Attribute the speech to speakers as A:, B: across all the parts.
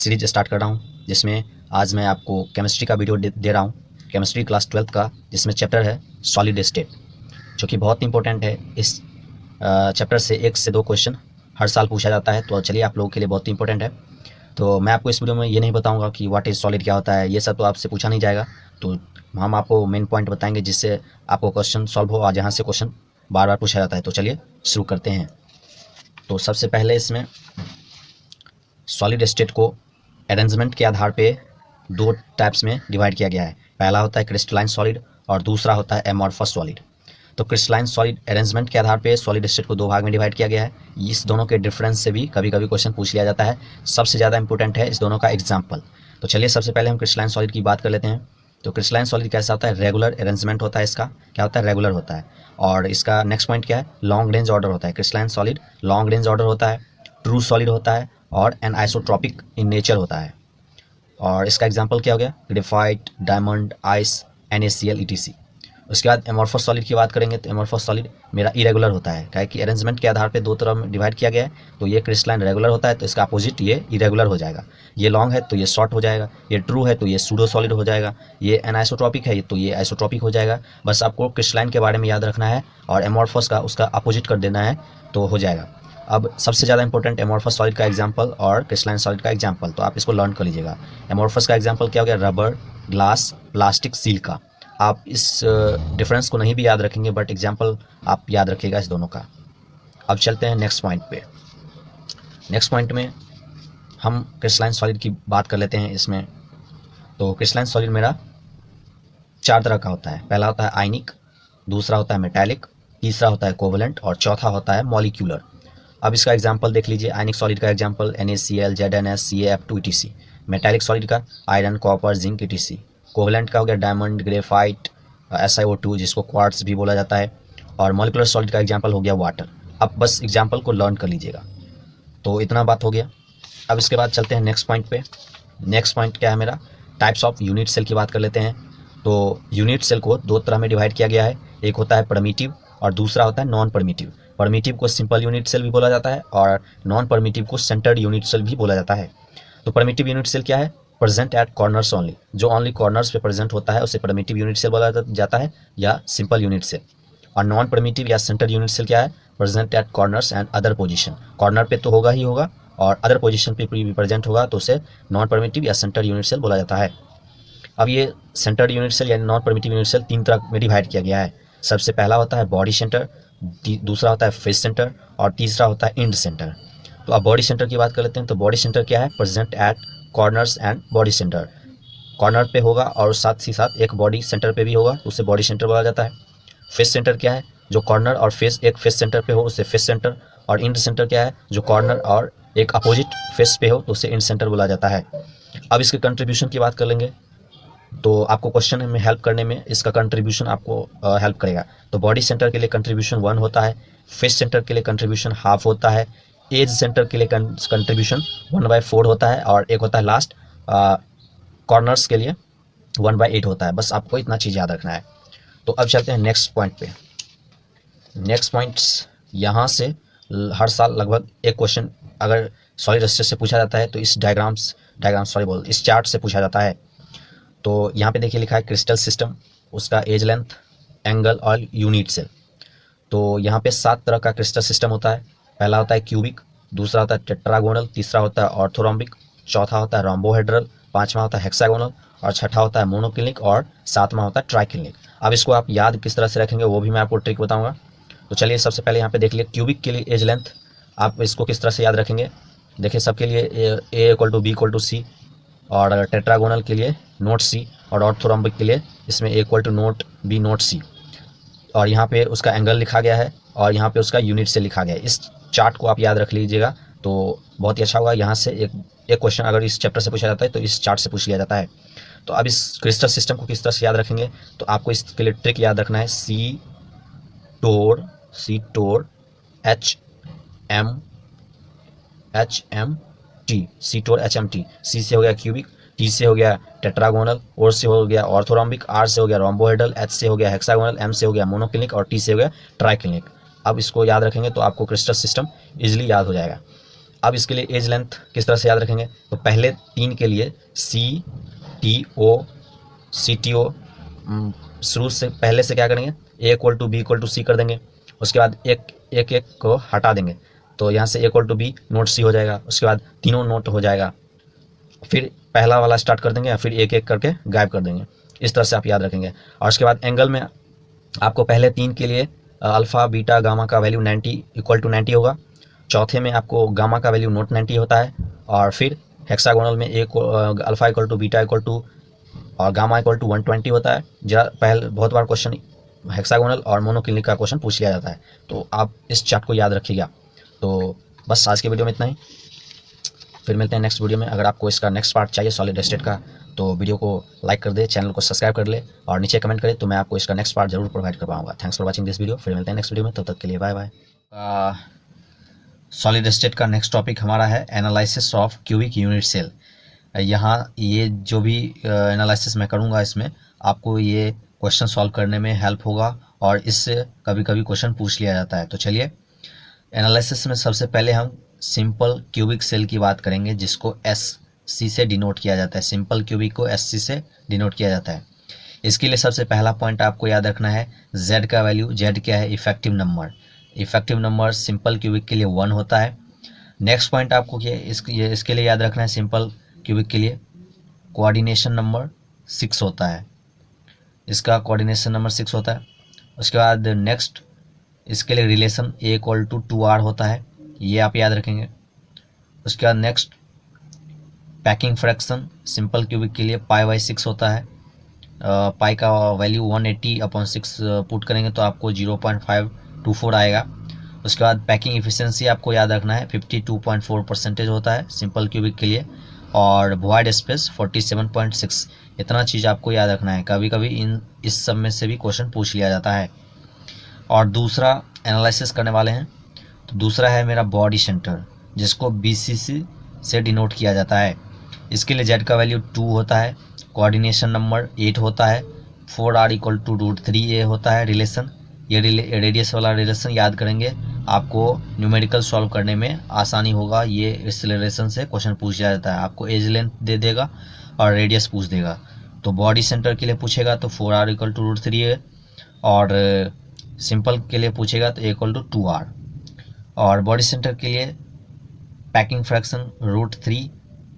A: Series start कर रहा हूँ जिसमें आज मैं आपको केमिस्ट्री का वीडियो दे रहा हूँ। केमिस्ट्री क्लास 12th का, जिसमें चैप्टर है सॉलिड स्टेट, जो कि बहुत इंपॉर्टेंट है। इस चैप्टर से 1 से 2 क्वेश्चन हर साल पूछा जाता है, तो चलिए आप लोगों के लिए बहुत इंपॉर्टेंट है। तो मैं आपको इस वीडियो में ये नहीं बताऊंगा कि व्हाट इज़ सॉलिड क्या होता है, ये सब तो आपसे पूछा नहीं जाएगा। तो हम आपको मेन पॉइंट बताएंगे जिससे आपको क्वेश्चन सॉल्व हो और जहाँ से क्वेश्चन बार बार पूछा जाता है। तो चलिए शुरू करते हैं। तो सबसे पहले इसमें सॉलिड स्टेट को अरेंजमेंट के आधार पे 2 टाइप्स में डिवाइड किया गया है। पहला होता है क्रिस्टलाइन सॉलिड और दूसरा होता है एमॉर्फस सॉलिड। तो क्रिस्टलाइन सॉलिड अरेंजमेंट के आधार पे सॉलिड स्टेट को 2 भाग में डिवाइड किया गया है। इस दोनों के डिफरेंस से भी कभी कभी क्वेश्चन पूछ लिया जाता है। सबसे ज़्यादा इंपॉर्टेंट है इस दोनों का एग्जाम्पल। तो चलिए सबसे पहले हम क्रिस्टलाइन सॉलिड की बात कर लेते हैं। तो क्रिस्टलाइन सॉलिड कैसा होता है? रेगुलर अरेंजमेंट होता है। इसका क्या होता है? रेगुलर होता है। और इसका नेक्स्ट पॉइंट क्या है? लॉन्ग रेंज ऑर्डर होता है। Crystalline solid long range order होता है, ट्रू सॉलिड होता है और एनआइसोट्रॉपिक इन नेचर होता है। और इसका एग्जांपल क्या हो गया? Graphite, diamond, ice, NaCl ETC। उसके बाद एमॉर्फस सॉलिड की बात करेंगे तो एमॉर्फस सॉलिड मेरा इरेगुलर होता है। क्या है कि अरेंजमेंट के आधार पे 2 तरह में डिवाइड किया गया है। तो ये क्रिस्टलाइन रेगुलर होता है, तो इसका अपोजिट ये इरेगुलर हो जाएगा। ये लॉन्ग है तो ये शॉर्ट हो जाएगा, ये ट्रू है तो ये सूडो सॉलिड हो जाएगा, ये एनाइसोट्रॉपिक है तो ये आइसोट्रॉपिक हो जाएगा। बस आपको क्रिस्टलाइन के बारे में याद रखना है और एमॉर्फस का उसका अपोजिट कर देना है तो हो जाएगा। अब सबसे ज़्यादा इंपॉर्टेंट एमॉर्फस सॉलिड का एग्जांपल और क्रिस्टलाइन सॉलिड का एग्जांपल, तो आप इसको लर्न कर लीजिएगा। एमॉर्फस का एग्जांपल क्या हो गया? रबर, ग्लास, प्लास्टिक, सील का। आप इस डिफरेंस को नहीं भी याद रखेंगे बट एग्जांपल आप याद रखिएगा इस दोनों का। अब चलते हैं नेक्स्ट पॉइंट पे। नेक्स्ट पॉइंट में हम क्रिस्टलाइन सॉलिड की बात कर लेते हैं इसमें। तो क्रिस्टलाइन सॉलिड मेरा 4 तरह का होता है। पहला होता है आयनिक, दूसरा होता है मेटालिक, तीसरा होता है कोवलेंट और चौथा होता है मॉलिक्यूलर। अब इसका एग्जांपल देख लीजिए। आयनिक सॉलिड का example NaCl, ZnS, CaF2 ETC। Metallic solid का iron, copper, zinc ETC। Covalent का हो गया डायमंड, ग्रेफाइट, SiO2 जिसको क्वार्ट्ज भी बोला जाता है। और मॉलिक्यूलर सॉलिड का एग्जांपल हो गया वाटर। अब बस एग्जांपल को लर्न कर लीजिएगा। तो इतना बात हो गया। अब इसके बाद चलते हैं नेक्स्ट पॉइंट पे। नेक्स्ट पॉइंट क्या है मेरा? टाइप्स ऑफ यूनिट सेल की बात कर लेते हैं। तो यूनिट सेल को 2 तरह में डिवाइड किया गया है। एक होता है परमिटिव और दूसरा होता है नॉन परमिटिव। परमिटिव को सिंपल यूनिट सेल भी बोला जाता है और नॉन परमिटिव को सेंटर्ड यूनिट सेल भी बोला जाता है। तो परमिटिव यूनिट सेल क्या है? प्रेजेंट एट कॉर्नर्स ओनली, जो ओनली कॉर्नर्स पे प्रेजेंट होता है उसे परमिटिव यूनिट सेल बोला जाता है या सिंपल यूनिट सेल। और नॉन परमिटिव या सेंटर्ड यूनिट सेल क्या है? Present at corners and other position. Corner पे तो होगा ही होगा और अदर पोजीशन पे भी प्रेजेंट होगा, तो उसे नॉन परमिटिव या सेंटर्ड यूनिट सेल बोला जाता है। अब ये सेंटर्ड यूनिट सेल यानी नॉन परमिटिव यूनिट सेल 3 तरह में डिवाइड किया गया है। सबसे पहला होता है बॉडी सेंटर, दूसरा होता है फेस सेंटर और तीसरा होता है इंड सेंटर। तो अब बॉडी सेंटर की बात कर लेते हैं। तो बॉडी सेंटर क्या है? Present at corners and body centre. Corner पे होगा और साथ ही साथ एक बॉडी सेंटर पे भी होगा, तो उसे बॉडी सेंटर बोला जाता है। फेस सेंटर क्या है? जो कॉर्नर और फेस एक फेस सेंटर पे हो उसे फेस सेंटर। और इंड सेंटर क्या है? जो कॉर्नर और एक अपोजिट फेस पे हो तो उसे इंड सेंटर बोला जाता है। अब इसके कंट्रीब्यूशन की बात कर लेंगे। तो आपको क्वेश्चन में हेल्प करने में इसका कंट्रीब्यूशन आपको हेल्प करेगा। तो बॉडी सेंटर के लिए कंट्रीब्यूशन 1 होता है, फेस सेंटर के लिए कंट्रीब्यूशन हाफ होता है, एज सेंटर के लिए कंट्रीब्यूशन 1/4 होता है और एक होता है लास्ट कॉर्नर्स के लिए 1/8 होता है। बस आपको इतना चीज़ याद रखना है। तो अब चलते हैं नेक्स्ट पॉइंट पे। नेक्स्ट पॉइंट्स यहाँ से हर साल लगभग एक क्वेश्चन अगर सॉलिड स्टेट से पूछा जाता है तो इस इस चार्ट से पूछा जाता है। तो यहाँ पे देखिए लिखा है क्रिस्टल सिस्टम, उसका एज लेंथ, एंगल और यूनिट सेल। तो यहाँ पे 7 तरह का क्रिस्टल सिस्टम होता है। पहला होता है क्यूबिक, दूसरा होता है टेट्रागोनल, तीसरा होता है ऑर्थोरोम्बिक, चौथा होता है रोम्बोहेड्रल, पांचवा होता है हेक्सागोनल और छठा होता है मोनोक्लिनिक और सातवां होता है ट्राइक्लिनिक। अब इसको आप याद किस तरह से रखेंगे वो भी मैं आपको ट्रिक बताऊंगा। तो चलिए सबसे पहले यहाँ पे देख लिए क्यूबिक के लिए एज लेंथ आप इसको किस तरह से याद रखेंगे। देखिए सबके लिए A = B = C और टेट्रागोनल के लिए नोट C और ऑर्थोरोम्बिक के लिए इसमें A = note B not C और यहाँ पे उसका एंगल लिखा गया है और यहाँ पे उसका यूनिट से लिखा गया है। इस चार्ट को आप याद रख लीजिएगा तो बहुत ही अच्छा होगा। यहाँ से एक क्वेश्चन अगर इस चैप्टर से पूछा जाता है तो इस चार्ट से पूछ लिया जाता है। तो अब इस क्रिस्टल सिस्टम को किस तरह से याद रखेंगे तो आपको इसके लिए ट्रिक याद रखना है। C टोर HMT। C से हो गया क्यूबिक, T से हो गया टेट्रागोनल, O से हो गया ऑर्थोरोम्बिक, R से हो गया रोम्बोहेड्रल, H से हो गया हेक्सागोनल, M से हो गया मोनोक्लिनिक और T से हो गया ट्राइक्लिनिक। अब इसको याद रखेंगे तो आपको क्रिस्टल सिस्टम इजीली याद हो जाएगा। अब इसके लिए एज लेंथ किस तरह से याद रखेंगे, तो पहले 3 के लिए CTO CTO शुरू से पहले से क्या करेंगे, A equal to B C कर देंगे। उसके बाद एक को हटा देंगे, तो यहाँ से A equal to B not C हो जाएगा। उसके बाद तीनों नोट हो जाएगा, फिर पहला वाला स्टार्ट कर देंगे, फिर एक एक करके गायब कर देंगे। इस तरह से आप याद रखेंगे। और उसके बाद एंगल में आपको पहले 3 के लिए अल्फ़ा बीटा गामा का वैल्यू 90 इक्वल टू 90 होगा। चौथे में आपको गामा का वैल्यू नोट 90 होता है। और फिर हेक्सागोनल में एक alpha equal to beta equal to और गामा इक्वल टू 120 होता है। जरा पहले बहुत बार क्वेश्चन हेक्सागोनल और मोनोक्लिनिक का क्वेश्चन पूछ लिया जाता है, तो आप इस चार्ट को याद रखिएगा। तो बस आज के वीडियो में इतना ही, फिर मिलते हैं नेक्स्ट वीडियो में। अगर आपको इसका नेक्स्ट पार्ट चाहिए सॉलिड स्टेट का, तो वीडियो को लाइक कर दे, चैनल को सब्सक्राइब कर ले और नीचे कमेंट करे, तो मैं आपको इसका नेक्स्ट पार्ट जरूर प्रोवाइड कर पाऊंगा। Thanks for watching this video. फिर मिलते हैं नेक्स्ट वीडियो में, तब तक के लिए बाय बाय। सॉलिड स्टेट का नेक्स्ट टॉपिक हमारा है analysis of cubic unit cell. यहाँ ये जो भी एनालिसिस मैं करूँगा, इसमें आपको ये क्वेश्चन सॉल्व करने में हेल्प होगा और इससे कभी कभी क्वेश्चन पूछ लिया जाता है। तो चलिए, एनालिसिस में सबसे पहले हम सिंपल क्यूबिक सेल की बात करेंगे, जिसको SC से डिनोट किया जाता है। सिंपल क्यूबिक को SC से डिनोट किया जाता है। इसके लिए सबसे पहला पॉइंट आपको याद रखना है Z का वैल्यू। Z क्या है, effective number. Effective number simple cubic के लिए 1 होता है। नेक्स्ट पॉइंट आपको क्या इसके लिए याद रखना है, सिंपल क्यूबिक के लिए कोऑर्डिनेशन नंबर 6 होता है। इसका कोऑर्डिनेशन नंबर 6 होता है। उसके बाद नेक्स्ट इसके लिए relation A equal to 2R होता है, ये आप याद रखेंगे। उसके बाद next packing fraction simple cubic के लिए π/6 होता है। पाई का वैल्यू 180/6 पुट करेंगे तो आपको 0.524 आएगा। उसके बाद पैकिंग इफिशिएंसी आपको याद रखना है 52.4% होता है सिंपल क्यूबिक के लिए। और वॉइड स्पेस 47.6। इतना चीज़ आपको याद रखना है, कभी कभी इस सब में से भी क्वेश्चन पूछ लिया जाता है। और दूसरा एनालिसिस करने वाले हैं, तो दूसरा है मेरा बॉडी सेंटर, जिसको BCC से डिनोट किया जाता है। इसके लिए Z का वैल्यू 2 होता है, कोऑर्डिनेशन नंबर 8 होता है, 4R इक्वल टू √3A होता है रिलेशन। ये रेडियस वाला रिलेशन याद करेंगे, आपको न्यूमेरिकल सॉल्व करने में आसानी होगा। ये इस रिलेशन से क्वेश्चन पूछा जाता है, आपको एज लेंथ दे देगा और रेडियस पूछ देगा। तो बॉडी सेंटर के लिए पूछेगा तो 4R इक्वल टू √3A, और सिंपल के लिए पूछेगा तो A इक्वल टू 2R। और बॉडी सेंटर के लिए पैकिंग फ्रैक्शन √3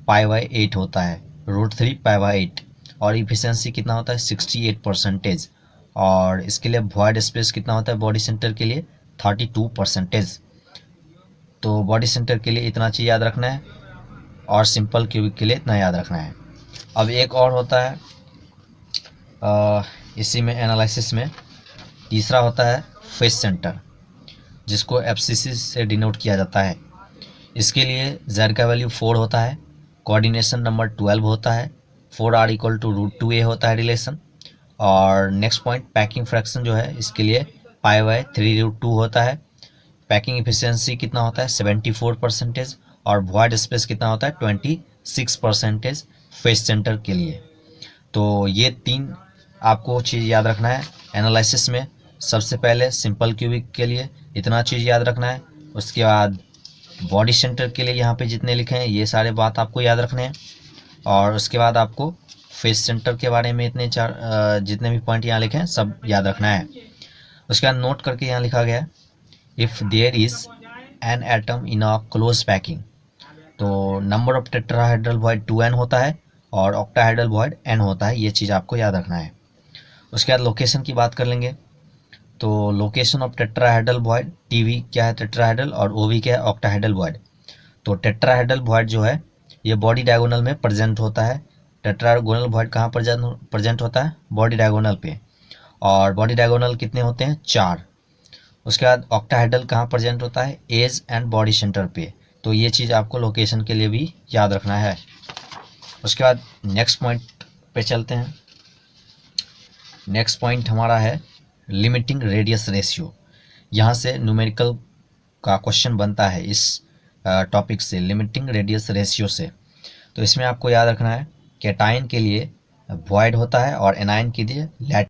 A: π/8 होता है, √3 π/8। और इफिशिएंसी कितना होता है 68%। और इसके लिए वॉइड स्पेस कितना होता है बॉडी सेंटर के लिए 32%। तो बॉडी सेंटर के लिए इतना चीज़ याद रखना है और सिंपल क्यूबिक के लिए इतना याद रखना है। अब एक और होता है इसी में एनालिसिस में, तीसरा होता है फेस सेंटर, जिसको FCC से डिनोट किया जाता है। इसके लिए Z का वैल्यू 4 होता है, कोऑर्डिनेशन नंबर 12 होता है, 4R इक्वल टू √2A होता है रिलेशन। और नेक्स्ट पॉइंट पैकिंग फ्रैक्शन जो है, इसके लिए π/3√2 होता है। पैकिंग इफिशिएंसी कितना होता है 74%। और वॉइड स्पेस कितना होता है 26% फेस सेंटर के लिए। तो ये 3 आपको चीज़ याद रखना है एनालिसिस में। सबसे पहले सिंपल क्यूबिक के लिए इतना चीज़ याद रखना है। उसके बाद बॉडी सेंटर के लिए यहाँ पे जितने लिखे हैं ये सारे बात आपको याद रखने हैं। और उसके बाद आपको फेस सेंटर के बारे में इतने जितने भी पॉइंट यहाँ लिखे हैं सब याद रखना है। उसके बाद नोट करके यहाँ लिखा गया है if there is an atom in a close packing, तो number of tetrahedral void 2n होता है और ऑक्टाहेड्रल वॉइड n होता है। ये चीज़ आपको याद रखना है। उसके बाद लोकेशन की बात कर लेंगे, तो location of tetrahedral void TV क्या है टेट्राहेड्रल और OV क्या है ऑक्टाहेड्रल वॉइड। तो टेट्राहेड्रल वॉइड जो है ये बॉडी डायगोनल में प्रेजेंट होता है। टेट्रागोनल वॉइड कहाँ प्रेजेंट होता है बॉडी डायगोनल पे, और बॉडी डायगोनल कितने होते हैं 4। उसके बाद ऑक्टाहेड्रल कहाँ प्रेजेंट होता है एज एंड बॉडी सेंटर पे। तो ये चीज़ आपको लोकेशन के लिए भी याद रखना है। उसके बाद नेक्स्ट पॉइंट पे चलते हैं। नेक्स्ट पॉइंट हमारा है लिमिटिंग रेडियस रेशियो। यहाँ से न्यूमेरिकल का क्वेश्चन बनता है इस टॉपिक से, लिमिटिंग रेडियस रेशियो से। तो इसमें आपको याद रखना है कैटायन के लिए वॉइड होता है और एनायन के लिए लैट।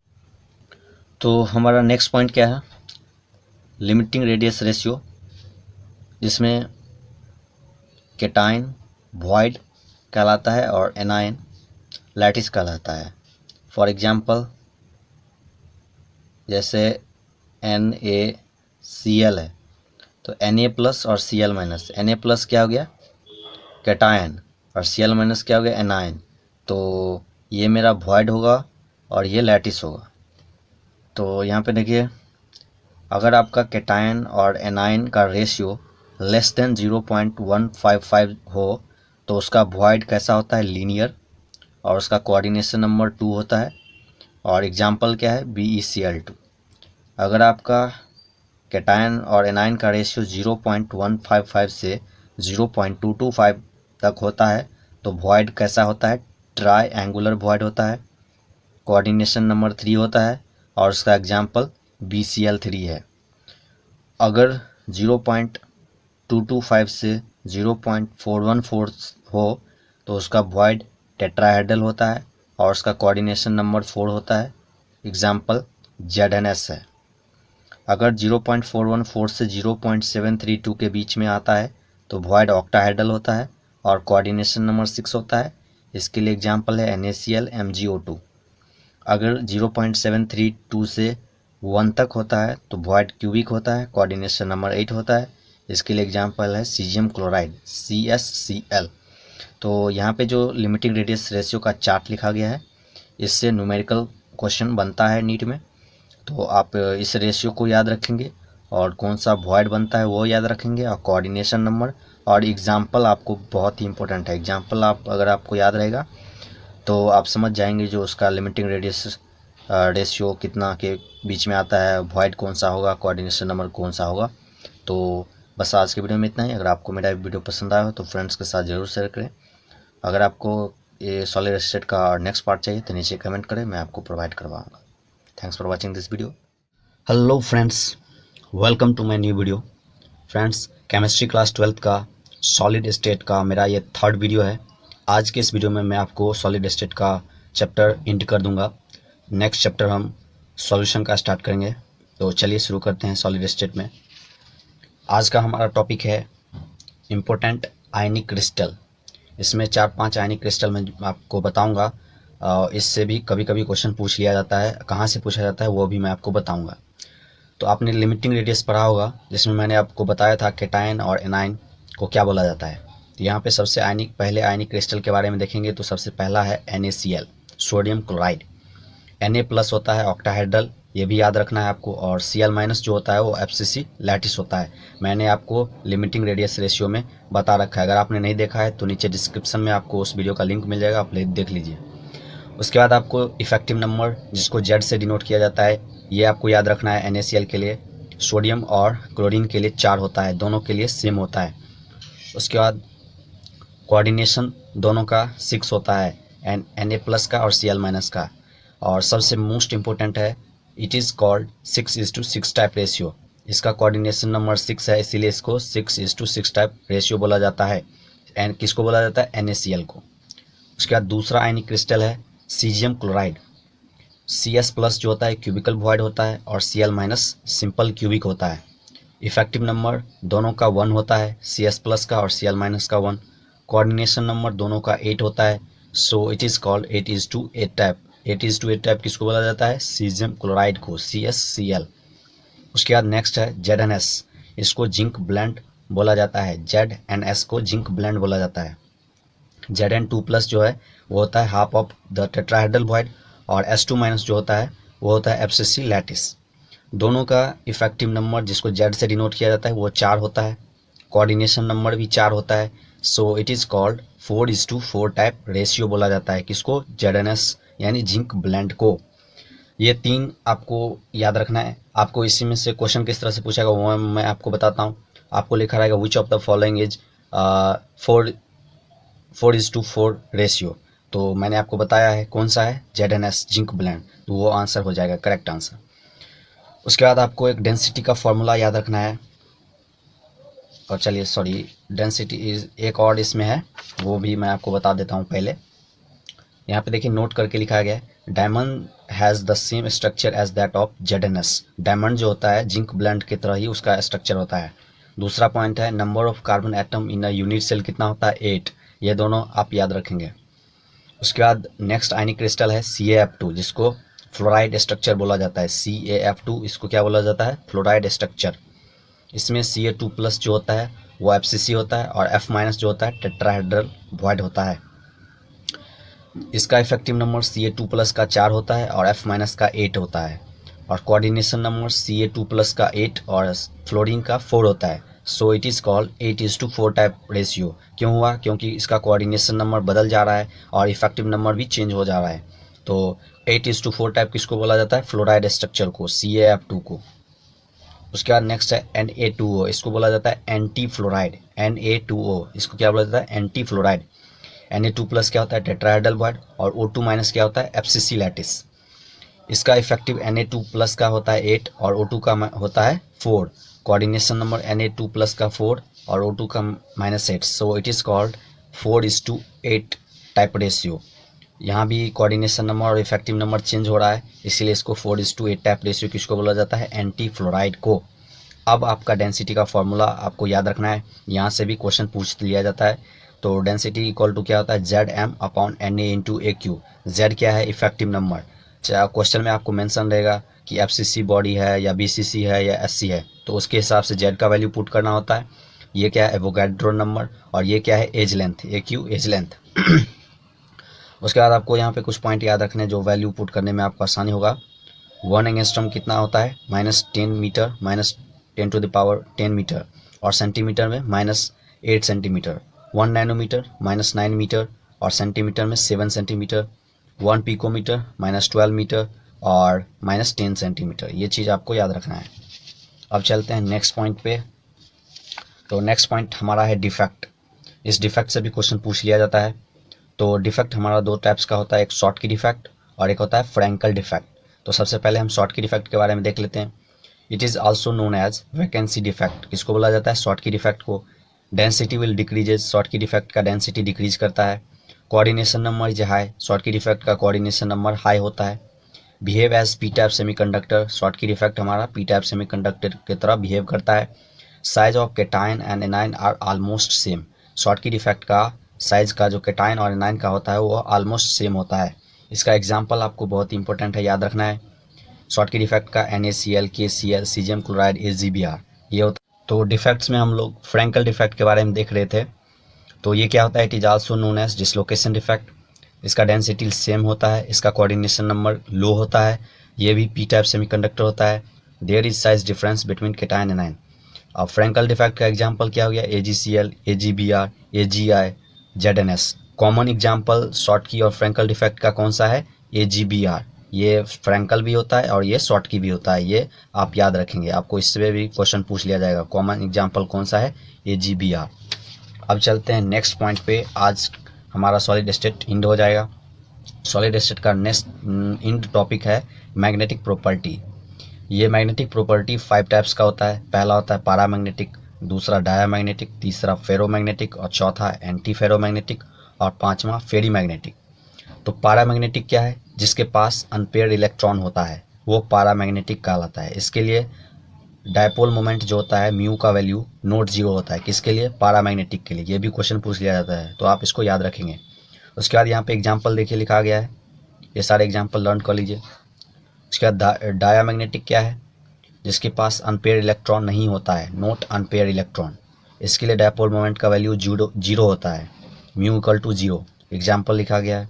A: तो हमारा नेक्स्ट पॉइंट क्या है लिमिटिंग रेडियस रेशियो, जिसमें कैटायन वॉइड कहलाता है और एनायन लैटिस कहलाता है। फॉर एग्जांपल जैसे NaCl है तो Na प्लस और Cl माइनस, Na प्लस क्या हो गया कैटायन और Cl माइनस क्या हो गया एनायन, तो ये मेरा वॉइड होगा और ये लैटिस होगा। तो यहाँ पे देखिए अगर आपका कैटायन और एनायन का रेशियो लेस देन 0.155 हो तो उसका वॉइड कैसा होता है लीनियर और उसका कोऑर्डिनेशन नंबर 2 होता है। और एग्जांपल क्या है BeCl2। अगर आपका कैटायन और एनायन का रेशियो 0.155 से 0.225 तक होता है तो वॉइड कैसा होता है ट्राई एंगुलर वॉइड होता है, कोऑर्डिनेशन नंबर 3 होता है और उसका एग्जांपल BeCl3 है। अगर 0.225 से 0.414 हो तो उसका वॉइड टेट्राहेड्रल होता है और उसका कोऑर्डिनेशन नंबर 4 होता है, एग्जांपल ZnS है। अगर 0.414 से 0.732 के बीच में आता है तो वॉइड ऑक्टाहेड्रल होता है और कोऑर्डिनेशन नंबर 6 होता है, इसके लिए एग्जांपल है NaCl MgO2। अगर 0.732 से 1 तक होता है तो वॉइड क्यूबिक होता है, कोऑर्डिनेशन नंबर 8 होता है, इसके लिए एग्जांपल है सीजियम क्लोराइड CsCl। तो यहाँ पे जो लिमिटिंग रेडियस रेशियो का चार्ट लिखा गया है इससे न्यूमेरिकल क्वेश्चन बनता है नीट में, तो आप इस रेशियो को याद रखेंगे और कौन सा वॉइड बनता है वो याद रखेंगे और कोऑर्डिनेशन नंबर और एग्जांपल आपको बहुत ही इंपॉर्टेंट है। एग्जांपल अगर आपको याद रहेगा तो आप समझ जाएंगे जो उसका लिमिटिंग रेडियस रेशियो कितना के बीच में आता है, वॉइड कौन सा होगा, कोऑर्डिनेशन नंबर कौन सा होगा। तो बस आज के वीडियो में इतना ही। अगर आपको मेरा वीडियो पसंद आया हो तो फ्रेंड्स के साथ ज़रूर शेयर करें। अगर आपको ये सॉलिड स्टेट का नेक्स्ट पार्ट चाहिए तो नीचे कमेंट करें, मैं आपको प्रोवाइड करवाऊँगा। Thanks for watching this video. Hello friends, welcome to my new video. Friends, chemistry class 12th का सॉलिड स्टेट का मेरा ये 3rd वीडियो है। आज के इस वीडियो में मैं आपको सॉलिड स्टेट का चैप्टर एंड कर दूंगा। नेक्स्ट चैप्टर हम सॉल्यूशन का स्टार्ट करेंगे। तो चलिए शुरू करते हैं सॉलिड स्टेट में। आज का हमारा टॉपिक है इम्पोर्टेंट आयनिक क्रिस्टल। इसमें 4-5 आयनिक क्रिस्टल मैं आपको बताऊंगा। इससे भी कभी कभी क्वेश्चन पूछ लिया जाता है, कहाँ से पूछा जाता है वो भी मैं आपको बताऊंगा। तो आपने लिमिटिंग रेडियस पढ़ा होगा जिसमें मैंने आपको बताया था कैटायन और एनायन को क्या बोला जाता है। तो यहाँ पे सबसे पहले आयनिक क्रिस्टल के बारे में देखेंगे तो सबसे पहला है NaCl sodium chloride. Na plus होता है ऑक्टाहेड्रल, ये भी याद रखना है आपको, और Cl माइनस जो होता है वो FCC लैटिस होता है। मैंने आपको लिमिटिंग रेडियस रेशियो में बता रखा है, अगर आपने नहीं देखा है तो नीचे डिस्क्रिप्शन में आपको उस वीडियो का लिंक मिल जाएगा, आप देख लीजिए। उसके बाद आपको इफेक्टिव नंबर जिसको Z से डिनोट किया जाता है ये आपको याद रखना है। NaCl के लिए सोडियम और क्लोरीन के लिए 4 होता है, दोनों के लिए सेम होता है। उसके बाद कोऑर्डिनेशन दोनों का 6 होता है, Na प्लस का और Cl माइनस का। और सबसे मोस्ट इम्पोर्टेंट है it is called 6:6 type ratio. इसका कोऑर्डिनेशन नंबर 6 है, इसीलिए इसको 6:6 टाइप रेशियो बोला जाता है। एंड किसको बोला जाता है NaCl को। उसके बाद दूसरा आयनिक क्रिस्टल है सीजियम क्लोराइड। Cs प्लस जो होता है क्यूबिकल वॉइड होता है और Cl माइनस सिंपल क्यूबिक होता है। इफेक्टिव नंबर दोनों का 1 होता है, Cs प्लस का और Cl माइनस का 1। कोऑर्डिनेशन नंबर दोनों का 8 होता है, so it is called 8:8 type. 8:8 type किसको बोला जाता है सीजियम क्लोराइड को, CsCl। उसके बाद नेक्स्ट है ZnS, इसको जिंक ब्लेंड बोला जाता है। ZnS को जिंक ब्लेंड बोला जाता है। Zn2 प्लस जो है वो होता है half of the tetrahedral void और S2 माइनस जो होता है वो होता है FCC लैटिस। दोनों का इफेक्टिव नंबर जिसको Z से डिनोट किया जाता है वो 4 होता है, कोऑर्डिनेशन नंबर भी 4 होता है, so it is called 4:4 type ratio बोला जाता है। किसको ZnS यानी जिंक ब्लेंड को। ये 3 आपको याद रखना है। आपको इसी में से क्वेश्चन किस तरह से पूछेगा वो मैं आपको बताता हूँ। आपको लिखा रहेगा which of the following is 4:4 ratio, तो मैंने आपको बताया है कौन सा है ZnS जिंक ब्लेंड, तो वो आंसर हो जाएगा करेक्ट आंसर। उसके बाद आपको एक डेंसिटी का फॉर्मूला याद रखना है। और चलिए डेंसिटी इज एक और इसमें है वो भी मैं आपको बता देता हूँ। पहले यहाँ पे देखिए नोट करके लिखा गया है diamond has the same structure as that of ZnS। Diamond जो होता है जिंक ब्लेंड की तरह ही उसका स्ट्रक्चर होता है। दूसरा पॉइंट है number of carbon atom in a unit cell कितना होता है 8। ये दोनों आप याद रखेंगे। उसके बाद नेक्स्ट आयनिक क्रिस्टल है CaF2 जिसको फ्लोराइड स्ट्रक्चर बोला जाता है। CaF2 इसको क्या बोला जाता है? Fluoride structure. इसमें Ca2+ जो होता है वो FCC होता है और F- जो होता है टेट्राहेड्रल वॉइड होता है। इसका इफेक्टिव नंबर Ca2+ का 4 होता है और F- का 8 होता है और कोऑर्डिनेशन नंबर Ca2+ का 8 और फ्लोरीन का 4 होता है। So it is called 8:4 type ratio. क्यों हुआ? क्योंकि इसका कोऑर्डिनेशन नंबर बदल जा रहा है और इफेक्टिव नंबर भी चेंज हो जा रहा है। तो 8:4 टाइप किसको बोला जाता है? फ्लोराइड स्ट्रक्चर को, CaF2 को। उसके बाद नेक्स्ट है Na2O, इसको बोला जाता है एंटी फ्लोराइड। Na2O इसको क्या बोला जाता है? Anti fluoride. Na2+ क्या होता है? टेट्राहेड्रल बॉन्ड और O2- क्या होता है? FCC lattice. इसका इफेक्टिव Na2+ का होता है 8 और O2 का होता है 4। कोऑर्डिनेशन नंबर Na2+ का 4 और O2 का -8। So it is called 4:8 type ratio. यहाँ भी कोऑर्डिनेशन नंबर और इफेक्टिव नंबर चेंज हो रहा है, इसीलिए इसको 4:8 टाइप रेशियो किसको बोला जाता है? एंटी फ्लोराइड को। अब आपका डेंसिटी का फॉर्मूला आपको याद रखना है, यहाँ से भी क्वेश्चन पूछ लिया जाता है। तो डेंसिटी इक्वल टू क्या होता है? Zm/Na/AQ। Z क्या है? Effective number. चाहे क्वेश्चन में आपको मेंशन रहेगा कि FCC बॉडी है या BCC है या SC है, तो उसके हिसाब से Z का वैल्यू पुट करना होता है। ये क्या है? Avogadro number. और ये क्या है? Edge length, AQ edge length. उसके बाद आपको यहाँ पे कुछ पॉइंट याद रखने जो वैल्यू पुट करने में आपको आसानी होगा। 1 एंगस्ट्रॉम कितना होता है? -10 मीटर, -10⁻10 मीटर और सेंटीमीटर में -8 सेंटीमीटर। 1 नैनोमीटर -9 मीटर और सेंटीमीटर में 7 सेंटीमीटर। 1 पिकोमीटर -12 मीटर और -10 सेंटीमीटर। ये चीज़ आपको याद रखना है। अब चलते हैं नेक्स्ट पॉइंट पे। तो नेक्स्ट पॉइंट हमारा है डिफेक्ट। इस डिफेक्ट से भी क्वेश्चन पूछ लिया जाता है। तो डिफेक्ट हमारा दो टाइप्स का होता है, एक शॉर्ट की डिफेक्ट और एक होता है फ्रैंकल डिफेक्ट। तो सबसे पहले हम शॉर्ट की डिफेक्ट के बारे में देख लेते हैं। It is also known as vacancy defect. किसको बोला जाता है? शॉर्ट की डिफेक्ट को। Density will decreases, Schottky defect का डेंसिटी डिक्रीज करता है। Coordination number is high, Schottky defect का कोऑर्डिनेशन नंबर हाई होता है। Behave as P type semiconductor, Schottky defect हमारा पी टाइप सेमीकंडक्टर की तरह बिहेव करता है। Size of cation and anion are almost same, Schottky defect का size का जो केटाइन और एनाइन का होता है वो ऑलमोस्ट सेम होता है। इसका एग्जाम्पल आपको बहुत इंपॉर्टेंट है, याद रखना है। शॉर्ट की डिफेक्ट का NaCl, KCl, caesium chloride, AgBr ये होता है। तो डिफेक्ट्स में हम लोग फ्रैंकल डिफेक्ट के बारे में देख रहे थे। तो ये क्या होता है? It is also known as dislocation defect. इसका डेंसिटी सेम होता है, इसका कोऑर्डिनेशन नंबर लो होता है, ये भी पी टाइप सेमीकंडक्टर होता है। There is size difference between cation and anion. अब फ्रैंकल डिफेक्ट का एग्जांपल क्या हो गया? AgCl, AgBr, AgI, ZnS। Common example Schottky और फ्रैंकल डिफेक्ट का कौन सा है? AgBr। ये फ्रैंकल भी होता है और ये शॉर्ट की भी होता है, ये आप याद रखेंगे, आपको इससे भी क्वेश्चन पूछ लिया जाएगा। कॉमन एग्जांपल कौन सा है? AgBr। अब चलते हैं नेक्स्ट पॉइंट पे। आज हमारा सॉलिड स्टेट इंड हो जाएगा। सॉलिड स्टेट का नेक्स्ट इंड टॉपिक है मैग्नेटिक प्रॉपर्टी। ये मैग्नेटिक प्रॉपर्टी 5 टाइप्स का होता है। पहला होता है पैरामैग्नेटिक, दूसरा डायामैग्नेटिक, तीसरा फेरोमैग्नेटिक और चौथा एंटी फेरोमैग्नेटिक और पांचवा फेरीमैग्नेटिक। तो पैरामैग्नेटिक क्या है? जिसके पास अनपेयर्ड इलेक्ट्रॉन होता है वो पैरामैग्नेटिक कहलाता है। इसके लिए डायपोल मोमेंट जो होता है म्यू का वैल्यू नॉट 0 होता है। किसके लिए? पैरामैग्नेटिक के लिए। ये भी क्वेश्चन पूछ लिया जाता है, तो आप इसको याद रखेंगे। उसके बाद यहाँ पे एग्जाम्पल देखिए लिखा गया है, ये सारे एग्जाम्पल लर्न कर लीजिए। उसके बाद डायामैग्नेटिक क्या है? जिसके पास अनपेयर इलेक्ट्रॉन नहीं होता है, नॉट अनपेयर इलेक्ट्रॉन। इसके लिए डायपोल मोमेंट का वैल्यू 0 होता है, म्यू इक्वल टू 0। एग्जाम्पल लिखा गया है।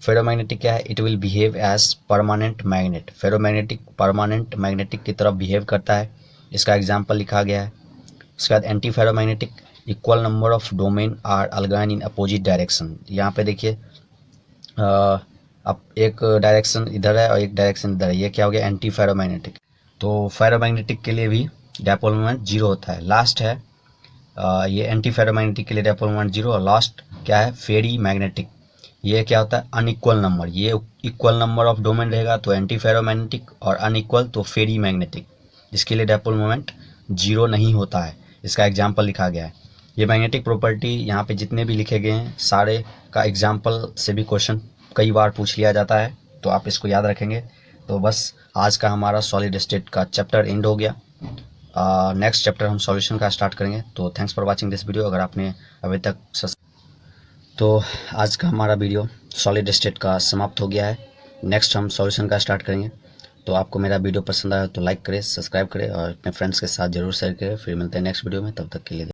A: फेरोमैग्नेटिक क्या है? It will behave as permanent magnet. Ferromagnetic permanent magnetic की तरफ बिहेव करता है, इसका एग्जाम्पल लिखा गया है। उसके बाद anti ferromagnetic, equal number of domain are align in opposite direction. यहाँ पे देखिए अब एक डायरेक्शन इधर है और एक डायरेक्शन इधर है, ये क्या हो गया? Anti ferromagnetic. तो फेरोमैग्नेटिक के लिए भी डायपोल मोमेंट 0 होता है। लास्ट है ये एंटी फेरोमैग्नेटिक के लिए डायपोल मोमेंट 0 और लास्ट क्या है? फेरी मैग्नेटिक। ये क्या होता है? Unequal number. ये इक्वल नंबर ऑफ डोमेन रहेगा तो एंटी फेरोमैग्नेटिक और अनइक्वल तो फेरी मैग्नेटिक, जिसके लिए डायपोल मोमेंट 0 नहीं होता है। इसका एग्जाम्पल लिखा गया है। ये मैग्नेटिक प्रॉपर्टी यहाँ पे जितने भी लिखे गए हैं सारे का एग्जाम्पल से भी क्वेश्चन कई बार पूछ लिया जाता है, तो आप इसको याद रखेंगे। तो बस आज का हमारा सॉलिड स्टेट का चैप्टर एंड हो गया। नेक्स्ट चैप्टर हम सॉल्यूशन का स्टार्ट करेंगे। तो thanks for watching this video. अगर आपने अभी तक तो आज का हमारा वीडियो सॉलिड स्टेट का समाप्त हो गया है। नेक्स्ट हम सॉल्यूशन का स्टार्ट करेंगे। तो आपको मेरा वीडियो पसंद आया तो लाइक करें, सब्सक्राइब करें और अपने फ्रेंड्स के साथ ज़रूर शेयर करें। फिर मिलते हैं नेक्स्ट वीडियो में, तब तक के लिए।